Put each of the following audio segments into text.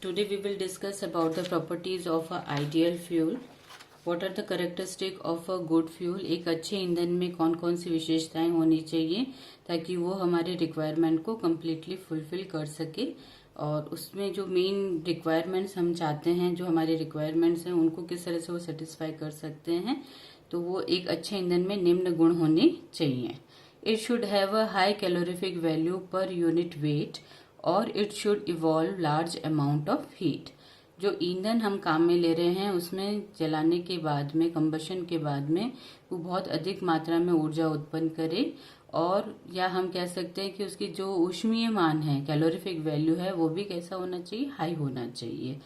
Today we will discuss about the properties of a ideal fuel. What are the characteristic of a good fuel? एक अच्छे ईंधन में कौन कौन सी विशेषताएं होनी चाहिए ताकि वो हमारे रिक्वायरमेंट को कम्प्लीटली फुलफिल कर सके। और उसमें जो मेन रिक्वायरमेंट्स हम चाहते हैं, जो हमारे रिक्वायरमेंट्स हैं, उनको किस तरह से वो सेटिस्फाई कर सकते हैं। तो वो एक अच्छे ईंधन में निम्न गुण होने चाहिए। It should have a high calorific value per unit weight और it should evolve large amount of heat. जो ईंधन हम काम में ले रहे हैं उसमें जलाने के बाद में, कंबशन के बाद में, वो बहुत अधिक मात्रा में ऊर्जा उत्पन्न करे। और या हम कह सकते हैं कि उसकी जो ऊष्मीय मान है, कैलोरीफिक वैल्यू है, वो भी कैसा होना चाहिए, हाई होना चाहिए,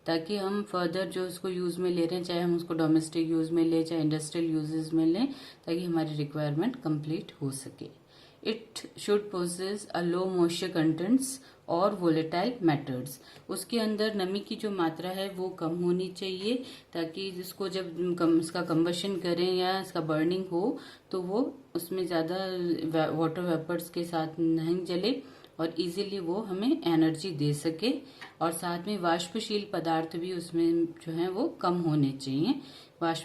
ताकि हम फर्दर जो उसको यूज में ले रहे हैं, चाहे हम उसको डोमेस्टिक यूज में लें चाहे इंडस्ट्रियल यूजेस में लें, ताकि हमारी रिक्वायरमेंट कंप्लीट हो सके। It should possess a low moisture contents और वोलेटाइल मैटर्स। उसके अंदर नमी की जो मात्रा है वो कम होनी चाहिए, ताकि जिसको जब इसका कंबशन करें या इसका बर्निंग हो तो वो उसमें ज्यादा वाटर वेपर्स के साथ नहीं जले और इजीली वो हमें एनर्जी दे सके। और साथ में वाष्पशील पदार्थ भी उसमें जो है वो कम होने चाहिए।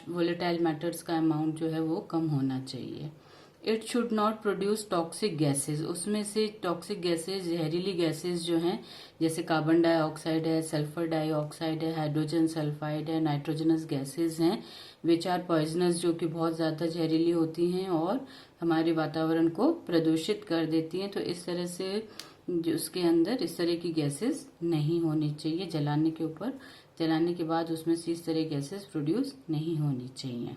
वोलेटाइल मैटर्स का अमाउंट जो है वो कम होना चाहिए। It should not produce toxic gases. उसमें से टॉक्सिक गैसेज, जहरीली गैसेज जो हैं, जैसे कार्बन डाइऑक्साइड है, सल्फर डाइऑक्साइड है, हाइड्रोजन सल्फाइड है, नाइट्रोजनस गैसेज हैं, विच आर पॉइजनस, जो कि बहुत ज्यादा जहरीली होती हैं और हमारे वातावरण को प्रदूषित कर देती हैं। तो इस तरह से जो उसके अंदर इस तरह की गैसेज नहीं होनी चाहिए। जलाने के बाद उसमें से इस तरह गैसेज प्रोड्यूस नहीं होनी चाहिए।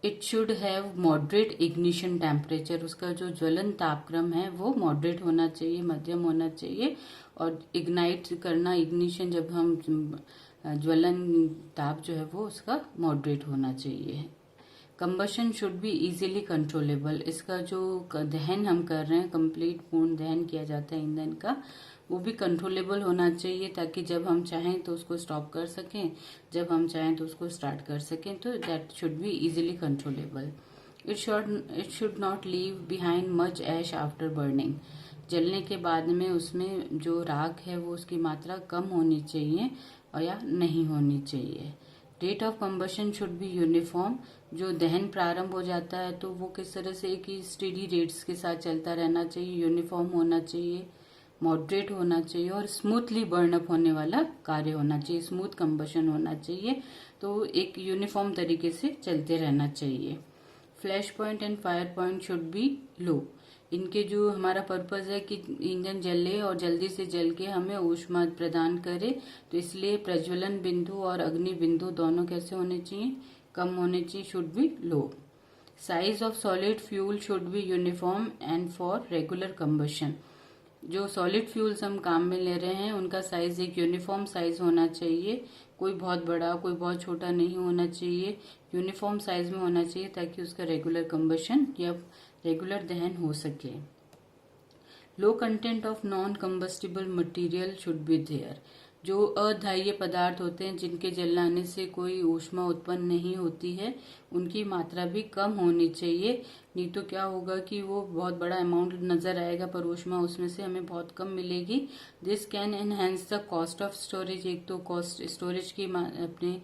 It should have moderate ignition temperature. उसका जो ज्वलन तापक्रम है वो मॉडरेट होना चाहिए, मध्यम होना चाहिए। और इग्नाइट करना, इग्निशन, जब हम ज्वलन ताप जो है वो उसका मॉडरेट होना चाहिए। Combustion should be easily controllable. इसका जो दहन हम कर रहे हैं, कंप्लीट पूर्ण दहन किया जाता है ईंधन का, वो भी कंट्रोलेबल होना चाहिए, ताकि जब हम चाहें तो उसको स्टॉप कर सकें, जब हम चाहें तो उसको स्टार्ट कर सकें। तो that should be easily controllable. It should not leave behind much ash after burning. जलने के बाद में उसमें जो राख है वो उसकी मात्रा कम होनी चाहिए और या नहीं होनी चाहिए। Rate of combustion should be uniform. जो दहन प्रारंभ हो जाता है तो वो किस तरह से एक ही स्टेडी रेट्स के साथ चलता रहना चाहिए, यूनिफॉर्म होना चाहिए, मॉडरेट होना चाहिए और स्मूथली बर्न अप होने वाला कार्य होना चाहिए, स्मूथ कंबशन होना चाहिए। तो एक यूनिफॉर्म तरीके से चलते रहना चाहिए। Flash point and fire point should be low. इनके जो हमारा पर्पज है कि ईंधन जले और जल्दी से जल के हमें ऊष्मा प्रदान करे, तो इसलिए प्रज्वलन बिंदु और अग्नि बिंदु दोनों कैसे होने चाहिए, कम होने चाहिए, should be low. Size of solid fuel should be uniform and for regular combustion. जो सॉलिड फ्यूल्स हम काम में ले रहे हैं उनका साइज एक यूनिफॉर्म साइज होना चाहिए, कोई बहुत बड़ा कोई बहुत छोटा नहीं होना चाहिए, यूनिफॉर्म साइज में होना चाहिए, ताकि उसका रेगुलर कंबशन या रेगुलर दहन हो सके। Low content of non combustible material should be there. जो अधाह्य पदार्थ होते हैं जिनके जलाने से कोई ऊष्मा उत्पन्न नहीं होती है, उनकी मात्रा भी कम होनी चाहिए। नहीं तो क्या होगा कि वो बहुत बड़ा अमाउंट नजर आएगा पर ऊष्मा उसमें से हमें बहुत कम मिलेगी। This can enhance the cost of storage. एक तो कॉस्ट स्टोरेज की अपनी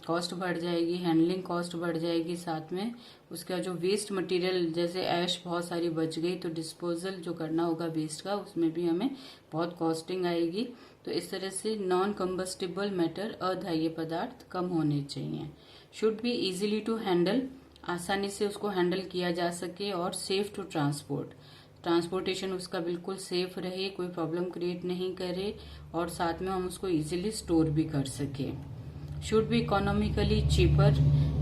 कॉस्ट बढ़ जाएगी, हैंडलिंग कॉस्ट बढ़ जाएगी, साथ में उसका जो वेस्ट मटेरियल, जैसे ऐश बहुत सारी बच गई तो डिस्पोजल जो करना होगा वेस्ट का, उसमें भी हमें बहुत कॉस्टिंग आएगी। तो इस तरह से नॉन कंबस्टिबल मैटर, अधाह्य पदार्थ, कम होने चाहिए। Should be easily to handle. आसानी से उसको हैंडल किया जा सके और सेफ टू ट्रांसपोर्टेशन उसका बिल्कुल सेफ रहे, कोई प्रॉब्लम क्रिएट नहीं करे और साथ में हम उसको इजीली स्टोर भी कर सके। Should be economically cheaper.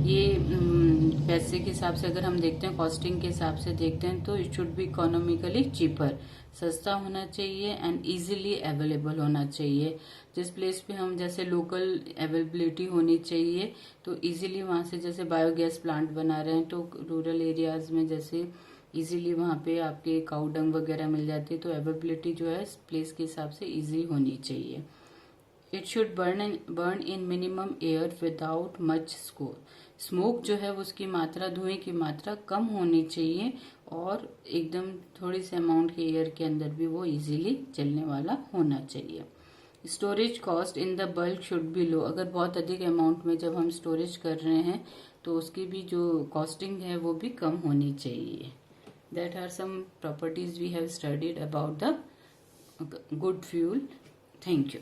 ये पैसे के हिसाब से अगर हम देखते हैं, कॉस्टिंग के हिसाब से देखते हैं, तो it should be economically cheaper. सस्ता होना चाहिए एंड इजीली अवेलेबल होना चाहिए। जिस प्लेस पे हम, जैसे लोकल अवेलेबिलिटी होनी चाहिए, तो इजीली वहां से, जैसे बायोगैस प्लांट बना रहे हैं तो रूरल एरियाज में जैसे इजीली वहां पे आपके काऊ डंग वगैरह मिल जाती है, तो अवेलेबिलिटी जो है प्लेस के हिसाब से इजी होनी चाहिए। It should burn in minimum air without much smoke. जो है उसकी मात्रा, धुएं की मात्रा कम होनी चाहिए और एकदम थोड़ी से अमाउंट के एयर के अंदर भी वो इजीली चलने वाला होना चाहिए। Storage cost in the bulk should be low, अगर बहुत अधिक अमाउंट में जब हम स्टोरेज कर रहे हैं तो उसकी भी जो कॉस्टिंग है वो भी कम होनी चाहिए. That are some properties we have studied about the good fuel. Thank you.